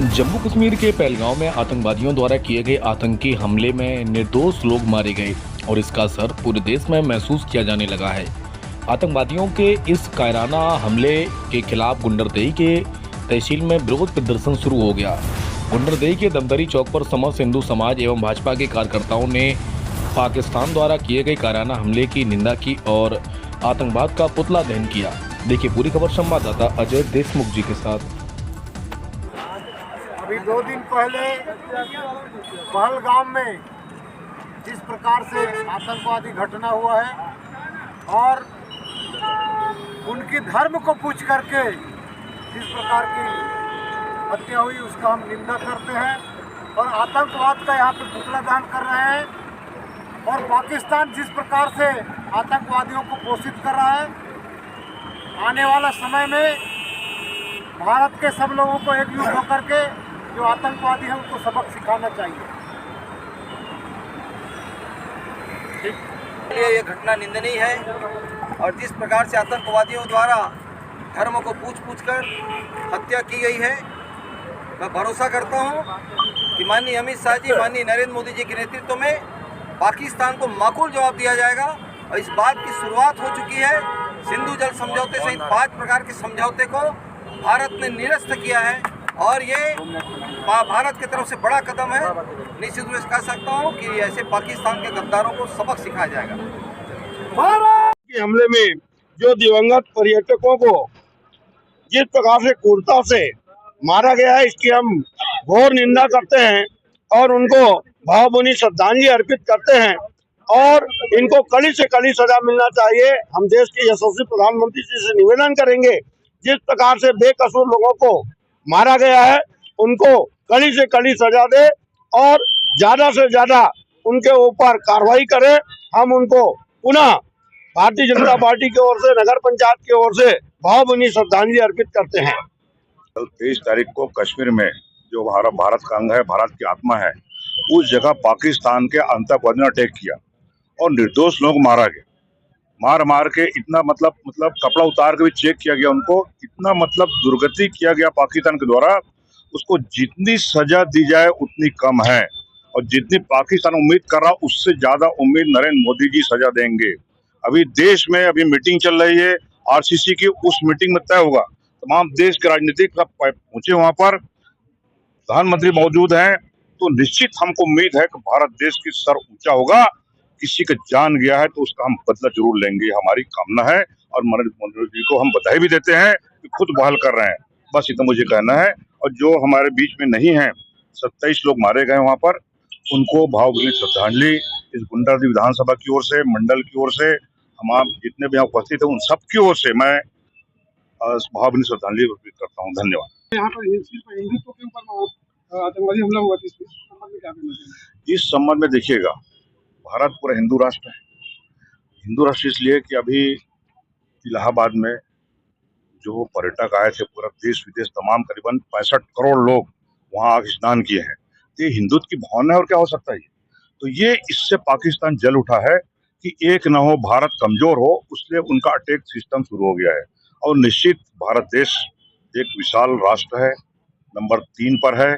जम्मू कश्मीर के पहलगांव में आतंकवादियों द्वारा किए गए आतंकी हमले में निर्दोष लोग मारे गए और इसका असर पूरे देश में महसूस किया जाने लगा है। आतंकवादियों के इस कायराना हमले के खिलाफ गुंडरदेही के तहसील में विरोध प्रदर्शन शुरू हो गया। गुंडरदेही के दमदरी चौक पर समस्त हिंदू समाज एवं भाजपा के कार्यकर्ताओं ने पाकिस्तान द्वारा किए गए कायराना हमले की निंदा की और आतंकवाद का पुतला दहन किया। देखिए पूरी खबर संवाददाता अजय देशमुख जी के साथ। अभी 2 दिन पहले पहलगाम में जिस प्रकार से आतंकवादी घटना हुआ है और उनकी धर्म को पूछ करके जिस प्रकार की हत्या हुई उसका हम निंदा करते हैं और आतंकवाद का यहाँ पे पुतला दहन कर रहे हैं। और पाकिस्तान जिस प्रकार से आतंकवादियों को पोषित कर रहा है, आने वाला समय में भारत के सब लोगों को एकजुट होकर के जो आतंकवादी हैं उनको सबक सिखाना चाहिए। ये घटना निंदनीय है और जिस प्रकार से आतंकवादियों द्वारा धर्म को पूछ कर हत्या की गई है, मैं भरोसा करता हूं कि माननीय अमित शाह जी, माननीय नरेंद्र मोदी जी के नेतृत्व में पाकिस्तान को माकूल जवाब दिया जाएगा। और इस बात की शुरुआत हो चुकी है। सिंधु जल समझौते सहित 5 प्रकार के समझौते को भारत ने निरस्त किया है और ये भारत की तरफ से बड़ा कदम है। निश्चित रूप से कह सकता हूँ कि ऐसे पाकिस्तान के गद्दारों को सबक सिखाया जाएगा। भारत के हमले में जो दिवंगत पर्यटकों को जिस प्रकार से क्रूरता से मारा गया है, इसकी हम घोर निंदा करते हैं और उनको भावभीनी श्रद्धांजलि अर्पित करते हैं और इनको कड़ी से कड़ी सजा मिलना चाहिए। हम देश के यशस्वी प्रधानमंत्री जी से निवेदन करेंगे, जिस प्रकार से बेकसूर लोगों को मारा गया है उनको कड़ी से कड़ी सजा दे और ज्यादा से ज्यादा उनके ऊपर कार्रवाई करें। हम उनको पुनः भारतीय जनता पार्टी की ओर से, नगर पंचायत की ओर से भावभीनी श्रद्धांजलि अर्पित करते हैं। कल 23 तारीख को कश्मीर में जो भारत का अंग है, भारत की आत्मा है, उस जगह पाकिस्तान के आतंकवादियों ने अटैक किया और निर्दोष लोग मारा गया। मार के इतना मतलब कपड़ा उतार के भी चेक किया गया उनको, इतना दुर्गति किया गया पाकिस्तान के द्वारा। उसको जितनी सजा दी जाए उतनी कम है और जितनी पाकिस्तान उम्मीद कर रहा उससे ज्यादा उम्मीद नरेंद्र मोदी जी सजा देंगे। अभी देश में मीटिंग चल रही है आरसीसी की, उस मीटिंग में तय होगा। तमाम देश के राजनीतिक पहुंचे वहां पर, प्रधानमंत्री मौजूद हैं, तो निश्चित हमको उम्मीद है कि भारत देश की सर ऊंचा होगा। किसी का जान गया है तो उसका हम बदला जरूर लेंगे, हमारी कामना है। और नरेंद्र मोदी जी को हम बधाई भी देते हैं कि खुद बहाल कर रहे हैं। बस इतना मुझे कहना है। और जो हमारे बीच में नहीं है, 27 लोग मारे गए वहां पर, उनको भावभीनी श्रद्धांजलि इस गुंडरदेही विधानसभा की ओर से, मंडल की ओर से, हम जितने भी यहाँ उपस्थित है उन सब की ओर से मैं भावभीनी श्रद्धांजलि अर्पित करता हूँ। धन्यवाद। यहाँ पर हिंदुत्व के ऊपर आतंकवादी हमला हुआ, इस संबंध में क्या कहना चाहिए? इस संबंध में देखिएगा, भारत पूरा हिंदू राष्ट्र है। हिंदू राष्ट्र इसलिए कि अभी इलाहाबाद में जो पर्यटक आए थे, पूरा देश विदेश तमाम करीबन 65 करोड़ लोग वहां आके स्नान किए हैं। तो ये हिंदुत्व की भावना है और क्या हो सकता है। तो ये इससे पाकिस्तान जल उठा है कि एक न हो, भारत कमजोर हो, उसलिए उनका अटैक सिस्टम शुरू हो गया है। और निश्चित भारत देश एक विशाल राष्ट्र है, नंबर 3 पर है,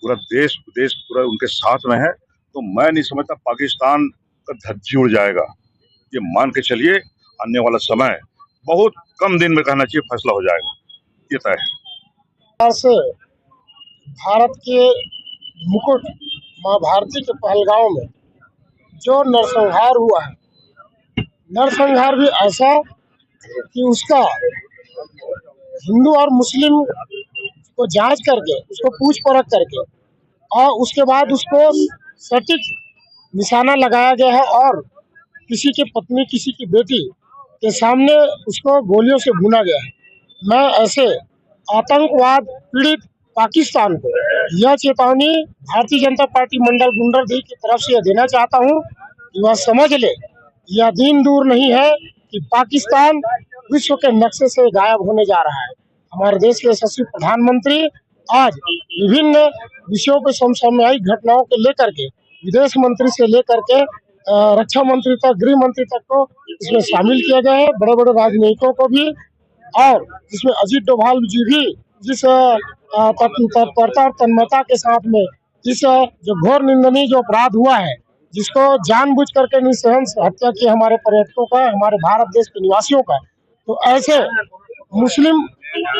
पूरा देश विदेश पूरा उनके साथ में है। तो मैं नहीं समझता पाकिस्तान का धज्जी उड़ जाएगा। ये मान के चलिए, आने वाला समय बहुत कम दिन में कहना चाहिए फैसला हो जाएगा, ये तय है। से भारत के मुकुट माँ भारती के पहलगांव में जो नरसंहार हुआ है, नरसंहार भी ऐसा कि उसका हिंदू और मुस्लिम को जांच करके, उसको पूछ परख करके और उसके बाद उसको सटीक निशाना लगाया गया है और किसी की पत्नी, किसी की बेटी के सामने उसको गोलियों से भुना गया है। मैं ऐसे आतंकवाद पीड़ित पाकिस्तान को यह चेतावनी भारतीय जनता पार्टी मंडल गुंडरदेही की तरफ से देना चाहता हूं कि वह समझ ले, यह दिन दूर नहीं है कि पाकिस्तान विश्व के नक्शे से गायब होने जा रहा है। हमारे देश के यशस्वी प्रधानमंत्री आज विभिन्न विषयों पर समसामयिक घटनाओं को लेकर के विदेश मंत्री से लेकर के रक्षा मंत्री तक, गृह मंत्री तक को इसमें शामिल किया गया है, बड़े बड़े राजनयिकों को भी, और इसमें अजीत डोभाल जी भी जिस तत्परता और तन्मयता के साथ में इस जो घोर निंदनीय जो अपराध हुआ है, जिसको जानबूझ करके निस्संस हत्या की हमारे पर्यटकों का, हमारे भारत देश के निवासियों का, तो ऐसे मुस्लिम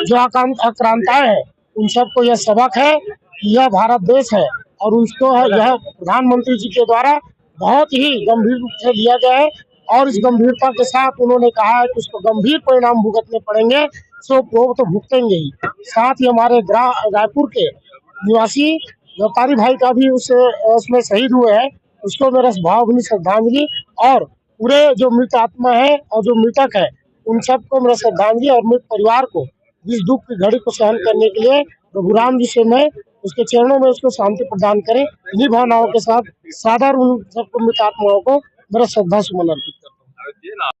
जो आक्रांताएं हैं उन सबको यह सबक है कि यह भारत देश है और उसको यह प्रधानमंत्री जी के द्वारा बहुत ही गंभीर रूप से लिया गया है और इस गंभीरता के साथ उन्होंने कहा है कि उसको गंभीर परिणाम भुगतने पड़ेंगे, सो वो तो भुगतेंगे ही। साथ ही हमारे रायपुर के निवासी व्यापारी भाई का भी उसमें शहीद हुए हैं, उसको मेरा भावभीनी श्रद्धांजलि और पूरे जो मृत आत्मा है और जो मृतक है उन सबको मेरा श्रद्धांजलि और मृत परिवार को इस दुख की घड़ी को सहन करने के लिए प्रभु राम जी से मैं उसके चरणों में उसको शांति प्रदान करें। इन्हीं भावनाओं के साथ सादर उन सबको मृत आत्माओं को मेरा श्रद्धा सुमन अर्पित करता हूँ।